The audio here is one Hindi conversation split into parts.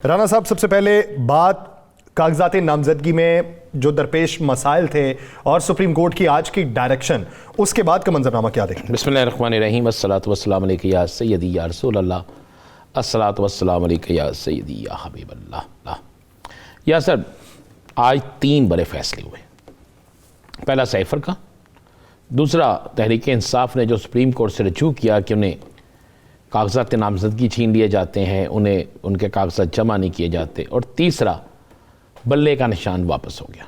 राना साहब, सबसे पहले बात कागजाती नामजदगी में जो दरपेश मसाइल थे और सुप्रीम कोर्ट की आज की डायरेक्शन, उसके बाद का मंजरनामा क्या देखें? बिस्मिल्लाहिर्रहमानिर्रहीम, अस्सलातु वस्सलामु अलैका या सय्यदी या रसूलल्लाह, अस्सलातु वस्सलामु अलैका या सय्यदी या हबीबल्लाह। या सर, आज 3 बड़े फैसले हुए। पहला साइफर का, दूसरा तहरीक इंसाफ ने जो सुप्रीम कोर्ट से रजू किया कि उन्हें कागजात नामजदगी छीन लिए जाते हैं, उन्हें उनके कागजात जमा नहीं किए जाते, और तीसरा बल्ले का निशान वापस हो गया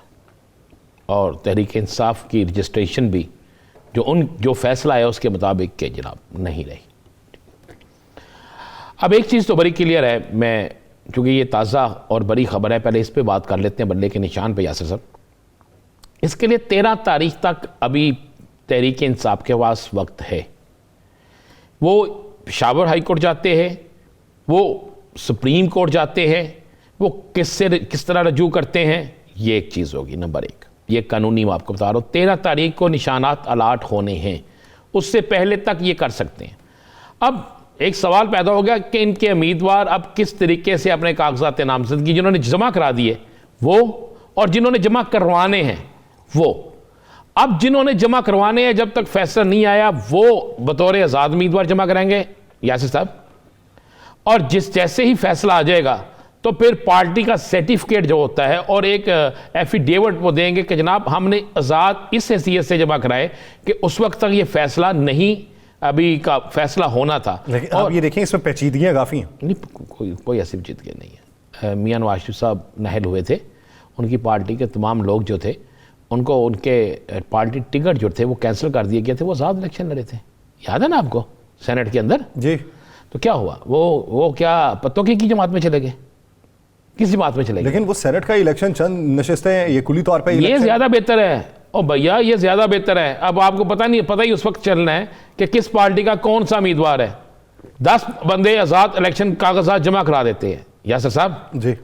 और तहरीक इंसाफ की रजिस्ट्रेशन भी जो फैसला आया उसके मुताबिक के जनाब नहीं रही। अब एक चीज़ तो बड़ी क्लियर है, मैं चूँकि ये ताज़ा और बड़ी खबर है, पहले इस पे बात कर लेते हैं, बल्ले के निशान पे। यासर साहब, इसके लिए 13 तारीख तक अभी तहरीक इंसाफ के पास वक्त है। वो पेशावर हाई कोर्ट जाते हैं, वो सुप्रीम कोर्ट जाते हैं, वो किस तरह रजू करते हैं, ये एक चीज़ होगी। नंबर 1, ये कानूनी मैं आपको बता रहा हूँ, 13 तारीख को निशानात अलाट होने हैं, उससे पहले तक ये कर सकते हैं। अब एक सवाल पैदा हो गया कि इनके उम्मीदवार अब किस तरीके से अपने कागजात नामजदगी जिन्होंने जमा करा दिए वो, और जिन्होंने जमा करवाने हैं वो, अब जिन्होंने जमा करवाने हैं जब तक फैसला नहीं आया वो बतौर आज़ाद उम्मीदवार जमा कराएंगे यासिर साहब, और जैसे ही फैसला आ जाएगा तो फिर पार्टी का सर्टिफिकेट जो होता है और एक एफिडेविट वो देंगे कि जनाब हमने आज़ाद इस हैसियत से जमा कराए कि उस वक्त तक ये फैसला नहीं, अभी का फैसला होना था। लेकिन आप ये देखें, इसमें पेचीदगियाँ काफ़ी हैं। नहीं, कोई ऐसी पेचीदगी नहीं है। मियां नवाज शरीफ साहब नाहल हुए थे, उनकी पार्टी के तमाम लोग जो थे उनको उनके पार्टी टिकट जो थे वो कैंसिल कर दिए गए थे, वो आज़ाद इलेक्शन लड़े थे, याद है ना आपको, सेनेट के अंदर जी। तो क्या हुआ, वो क्या पत्तों की जमात में चले गए, किस जमात में चले गए? लेकिन वो सेनेट का इलेक्शन, चंद नशिस्तें हैं, ये कुली तौर पे ये ज़्यादा बेहतर है। और भैया ये ज़्यादा बेहतर है। अब आपको पता ही उस वक्त चलना है कि किस पार्टी का कौन सा उम्मीदवार है। 10 बंदे आज़ाद इलेक्शन कागजात जमा करा देते हैं यासर साहब जी।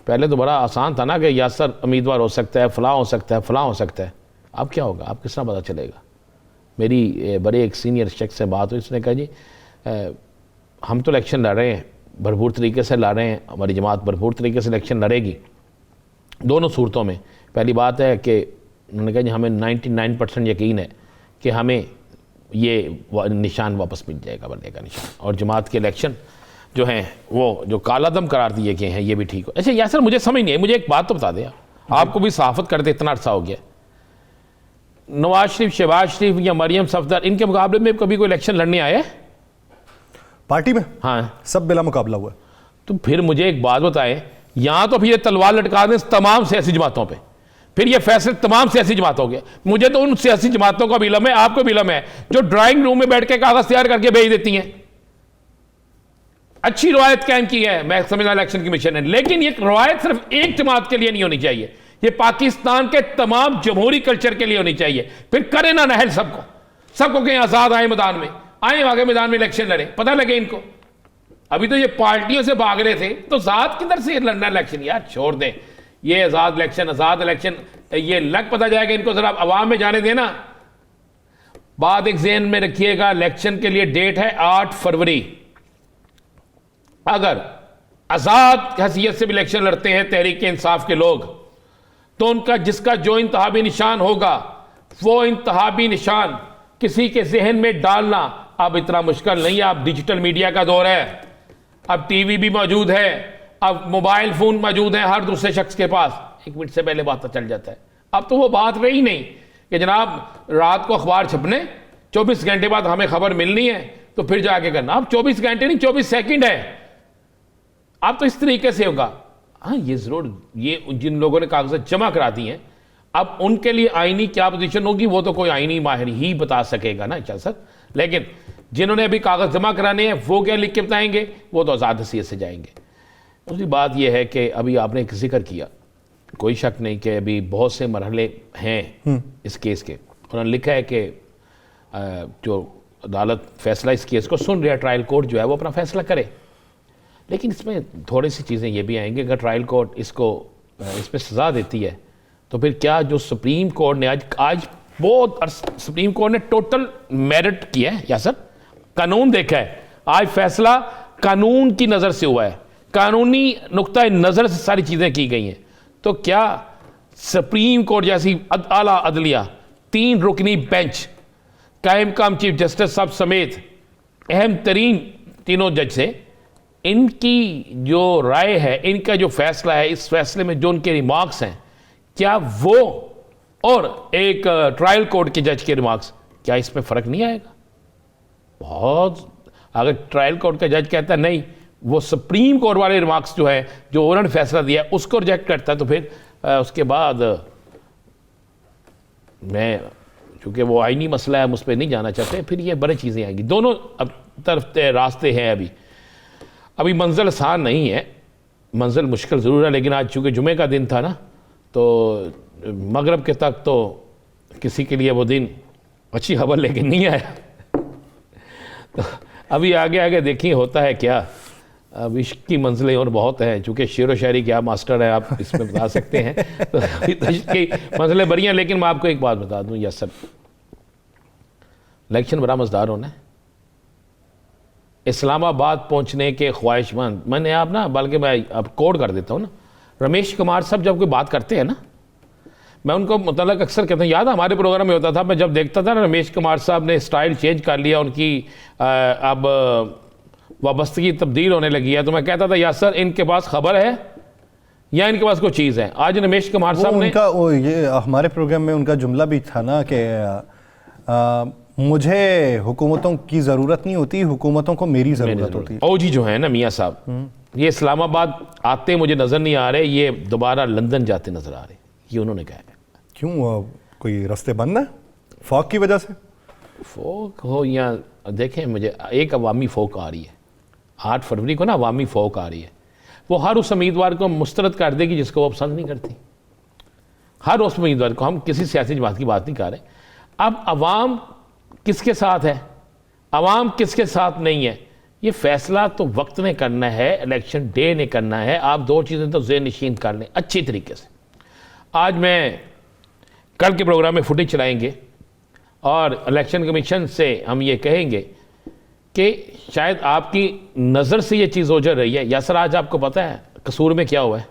पहले तो बड़ा आसान था ना कि यासर उम्मीदवार हो सकता है, फलां हो सकता है, फलां हो सकता है। अब क्या होगा, अब किस तरह पता चलेगा? मेरी बड़े एक सीनियर शख्स से बात हुई, उसने कहा जी हम तो इलेक्शन लड़ रहे हैं, भरपूर तरीके से लड़ रहे हैं, हमारी जमात भरपूर तरीके से इलेक्शन लड़ेगी दोनों सूरतों में। पहली बात है कि उन्होंने कहा जी हमें 99% यकीन है कि हमें ये निशान वापस मिल जाएगा, बल्ले का निशान, और जमात के इलेक्शन जो हैं वो जो कालादम करार दिए गए हैं ये भी ठीक हो। अच्छा यासर, मुझे समझ नहीं है, मुझे एक बात तो बता दें, आपको भी सहाफत करते इतना अर्सा हो गया, नवाज शरीफ, शहबाज शरीफ या मरियम सफदर, इनके मुकाबले में कभी कोई इलेक्शन लड़ने आए पार्टी में? हाँ, सब बिला मुकाबला हुआ। तो फिर मुझे एक बात बताएं, यहां तो फिर ये तलवार लटका दें तमाम सियासी जमातों पे, फिर ये फैसले तमाम सियासी जमातों के। मुझे तो उन सियासी जमातों का भी इल्म है, आपको भी इल्म है, जो ड्राइंग रूम में बैठ के कागज तैयार करके भेज देती हैं। अच्छी रवायत कायम की है, मैं समझना इलेक्शन कमीशन ने, लेकिन ये रवायत सिर्फ एक जमात के लिए नहीं होनी चाहिए, ये पाकिस्तान के तमाम जमहूरी कल्चर के लिए होनी चाहिए। फिर करे ना नहल सबको कहीं आजाद आए मैदान में, आए आगे मैदान में इलेक्शन लड़े, पता लगे इनको। अभी तो ये पार्टियों से भाग रहे थे, तो आजाद किधर से लड़ना इलेक्शन? यार छोड़ दें ये आजाद इलेक्शन, ये लग पता जाएगा इनको, जरा अवाम में जाने देना। बात एक ज़हन में रखिएगा, इलेक्शन के लिए डेट है 8 फरवरी। अगर आजाद हैसियत से भी इलेक्शन लड़ते हैं तहरीक इंसाफ के लोग, तो उनका जिसका जो इंतहाबी निशान होगा, वो इंतहाबी निशान किसी के जहन में डालना अब इतना मुश्किल नहीं है। अब डिजिटल मीडिया का दौर है, अब टीवी भी मौजूद है, अब मोबाइल फोन मौजूद है हर दूसरे शख्स के पास, 1 मिनट से पहले बात चल जाता है। अब तो वो बात रही नहीं कि जनाब रात को अखबार छपने 24 घंटे बाद हमें खबर मिलनी है तो फिर जाके करना। अब 24 घंटे नहीं, 24 सेकंड है। अब तो इस तरीके से होगा। हाँ, ये जरूर, ये जिन लोगों ने कागजात जमा करा दिए हैं, अब उनके लिए आईनी क्या पोजीशन होगी वो तो कोई आईनी माहिर ही बता सकेगा ना चल सर, लेकिन जिन्होंने अभी कागज जमा कराने हैं वो क्या लिख के बताएंगे, वो तो आज़ाद हैसियत से जाएंगे। दूसरी बात यह है कि अभी आपने एक जिक्र किया, कोई शक नहीं कि अभी बहुत से मरहले हैं इस केस के। उन्होंने लिखा है कि जो अदालत फैसला इस केस को सुन रहा है, ट्रायल कोर्ट जो है वो अपना फैसला करे, लेकिन इसमें थोड़ी सी चीज़ें ये भी आएंगी। अगर ट्रायल कोर्ट इस पर सज़ा देती है तो फिर क्या जो सुप्रीम कोर्ट ने आज बहुत सुप्रीम कोर्ट ने टोटल मेरिट किया है या सर, कानून देखा है, आज फैसला कानून की नज़र से हुआ है कानूनी नुक्ता नज़र से सारी चीज़ें की गई हैं, तो क्या सुप्रीम कोर्ट जैसी आला अदलिया 3 रुकनी बेंच कायम काम चीफ जस्टिस साहब समेत अहम तरीन तीनों जज से, इनकी जो राय है, इनका जो फैसला है, इस फैसले में जो उनके रिमार्क्स हैं, क्या वो और एक ट्रायल कोर्ट के जज के रिमार्क्स, क्या इसमें फ़र्क नहीं आएगा? बहुत, अगर ट्रायल कोर्ट का जज कहता है नहीं, वो सुप्रीम कोर्ट वाले रिमार्क्स जो है, जो उन्होंने फैसला दिया उसको रिजेक्ट करता है, तो फिर उसके बाद मैं, चूँकि वो आईनी मसला है, हम उस पर नहीं जाना चाहते, फिर ये बड़ी चीज़ें आएंगी। दोनों अब तरफ रास्ते हैं। अभी मंजिल आसान नहीं है, मंजिल मुश्किल ज़रूर है, लेकिन आज चूँकि जुमे का दिन था ना, तो मगरब के तक तो किसी के लिए वो दिन अच्छी खबर लेके नहीं आया। तो अभी आगे आगे देखिए होता है क्या। अब इश्क की मंजिलें और बहुत हैं, चूँकि शेर व शायरी क्या मास्टर है, आप इसमें बता सकते हैं। तो अभी तो इश्क की मंजिलें बड़ी हैं, लेकिन मैं आपको एक बात बता दूं, यस सर, इलेक्शन बड़ा मज़ेदार होना है। इस्लामाबाद पहुंचने के ख्वाहिशमंद, मैंने आप ना, बल्कि मैं अब कोड कर देता हूँ ना, रमेश कुमार साहब जब कोई बात करते हैं ना, मैं उनको मतलब अक्सर कहता हूँ, याद है हमारे प्रोग्राम में होता था, मैं जब देखता था ना रमेश कुमार साहब ने स्टाइल चेंज कर लिया, उनकी अब वाबस्तगी तब्दील होने लगी है, तो मैं कहता था या सर इनके पास खबर है या इनके पास कोई चीज़ है। आज रमेश कुमार साहब ने ये हमारे प्रोग्राम में उनका जुमला भी था ना कि मुझे हुकूमतों की ज़रूरत नहीं होती, हुकूमतों को मेरी ज़रूरत होती है। ओजी जो है ना मियाँ साहब, ये इस्लामाबाद आते मुझे नज़र नहीं आ रहे, ये दोबारा लंदन जाते नज़र आ रहे, ये उन्होंने कहा है। क्यों, कोई रास्ते बंद है फॉग की वजह से? फोक हो या देखें, मुझे एक अवामी फोक आ रही है 8 फरवरी को ना, अवामी फोक आ रही है, वो हर उस उम्मीदवार को मुस्तरद कर देगी जिसको वो पसंद नहीं करती, हर उस उम्मीदवार को। हम किसी सियासी जमात की बात नहीं कर रहे। अब अवाम किसके साथ है, अवाम किसके साथ नहीं है, ये फैसला तो वक्त ने करना है, इलेक्शन डे ने करना है। आप 2 चीज़ें तो ज़ेहन नशीन कर लें अच्छी तरीके से। आज मैं कल के प्रोग्राम में फुटेज चलाएंगे और इलेक्शन कमीशन से हम ये कहेंगे कि शायद आपकी नज़र से ये चीज़ ओझल रही है। या सर आज आपको पता है कसूर में क्या हुआ है,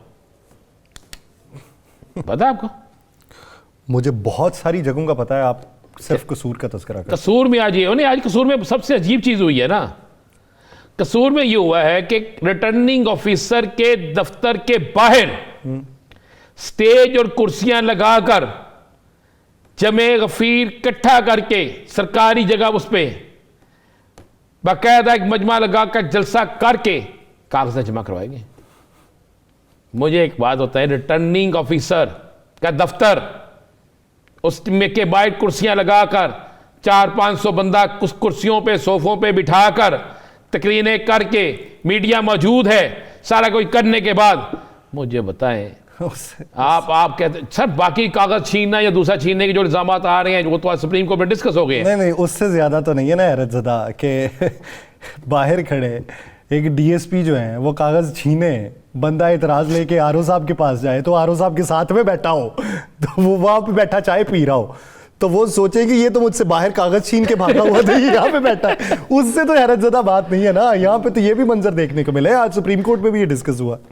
पता है आपको? मुझे बहुत सारी जगहों का पता है, आप सिर्फ कसूर का तज़किरा कर। कसूर में आज ये नहीं, आज कसूर में सबसे अजीब चीज़ हुई है ना, कसूर में ये हुआ है कि रिटर्निंग ऑफिसर के दफ्तर के बाहर स्टेज और कुर्सियां लगाकर जमे गफीर इकट्ठा करके सरकारी जगह उस पर बाकायदा एक मजमा लगाकर जलसा करके कागजात जमा करवाएंगे। मुझे एक बात होता है, रिटर्निंग ऑफिसर का दफ्तर, उसमें के बाहर कुर्सियां लगाकर 400-500 बंदा कुछ कुर्सियों पे सोफों पे बिठाकर तकरीरें करके मीडिया मौजूद है, सारा कुछ करने के बाद मुझे बताएं आप कहते सर बाकी कागज छीनना या दूसरा छीनने के जो इल्जाम आ रहे हैं वो तो आज सुप्रीम कोर्ट में डिस्कस हो गए। नहीं, उससे ज्यादा तो नहीं है ना हैरत ज़दा कि बाहर खड़े एक डीएसपी जो है वो कागज छीने, बंदा इतराज लेके आरओ साहब के पास जाए तो आरओ साहब के साथ में बैठा हो, तो वो वहां पे बैठा चाय पी रहा हो, तो वो सोचे कि ये तो मुझसे बाहर कागज छीन के भागा हुआ था, ये यहाँ पे बैठा है। उससे तो हैरत ज़दा बात नहीं है ना। यहाँ पे तो ये भी मंजर देखने को मिला है, आज सुप्रीम कोर्ट में भी ये डिस्कस हुआ।